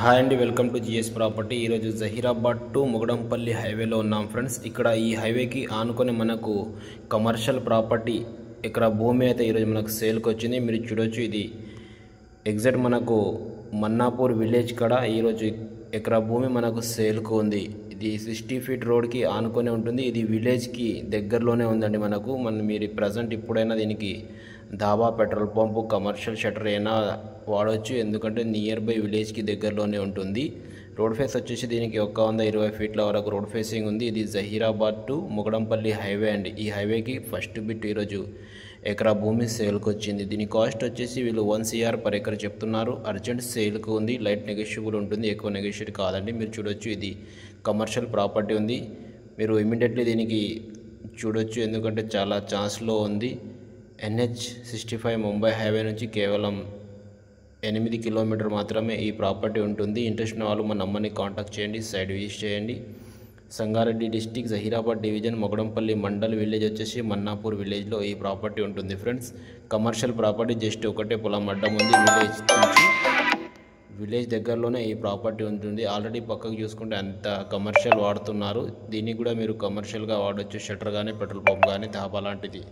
Hi అండి, welcome to GS property. ఈరోజు Zaheerabad to ముగడంపల్లి హైవేలో ఉన్నాం ఫ్రెండ్స్. ఇక్కడ ఈ హైవేకి ఆనుకొని మనకు కమర్షియల్ ప్రాపర్టీ ఇక్కడ భూమి అయితే ఈరోజు మనకు సేల్కి వచ్చింది. మీరు చూడొచ్చు, ఇది ఎగ్జాక్ట్ మనకు మన్నాపూర్ విలేజ్ కాడ ఈరోజు ఎకరా భూమి మనకు సేల్కు ఉంది. ఇది 60 ఫీట్ రోడ్కి ఆనుకొని ఉంటుంది. ఇది విలేజ్కి దగ్గరలోనే ఉందండి. మీరు ప్రజెంట్ ఇప్పుడైనా దీనికి dhaba, petrol pump, commercial shutter అయినా వాడవచ్చు, ఎందుకంటే నియర్ బై విలేజ్కి దగ్గరలోనే ఉంటుంది. రోడ్ ఫేస్ వచ్చేసి దీనికి 120 ఫీట్ల వరకు రోడ్ ఫేసింగ్ ఉంది. ఇది జహీరాబాద్ టు ముగడంపల్లి హైవే అండి. ఈ హైవేకి ఫస్ట్ బిట్ ఈరోజు ఎకరా భూమి సేల్కి వచ్చింది. దీని కాస్ట్ వచ్చేసి వీళ్ళు 1 CR పర్ ఎకర్ చెప్తున్నారు. అర్జెంట్ సేల్కి ఉంది, లైట్ నెగోషియబుల్ ఉంటుంది, ఎక్కువ నెగోషియేట్ కాదండి. మీరు చూడొచ్చు, ఇది కమర్షియల్ ప్రాపర్టీ ఉంది. మీరు ఇమీడియట్లీ దీనికి చూడొచ్చు, ఎందుకంటే చాలా ఛాన్స్లో ఉంది. NH65 ముంబై హైవే నుంచి కేవలం 8 కిలోమీటర్ మాత్రమే ఈ ప్రాపర్టీ ఉంటుంది. ఇంట్రెస్ట్ ఉన్న వాళ్ళు మా నంబర్ని కాంటాక్ట్ చేయండి, సైట్ విజిట్ చేయండి. Sangareddy district, Zaheerabad division, Mogudampally mandal, village వచ్చేసి మన్నాపూర్ విలేజ్లో ఈ ప్రాపర్టీ ఉంటుంది ఫ్రెండ్స్. కమర్షియల్ ప్రాపర్టీ, జస్ట్ ఒకటే పొలం అడ్డం ఉంది. విలేజ్ దగ్గరలోనే ఈ ప్రాపర్టీ ఉంటుంది. ఆల్రెడీ పక్కకు చూసుకుంటే అంత కమర్షియల్ వాడుతున్నారు. దీన్ని కూడా మీరు కమర్షియల్గా వాడవచ్చు, షటర్ కానీ, పెట్రోల్ పంప్ కానీ, ధాబా లాంటిది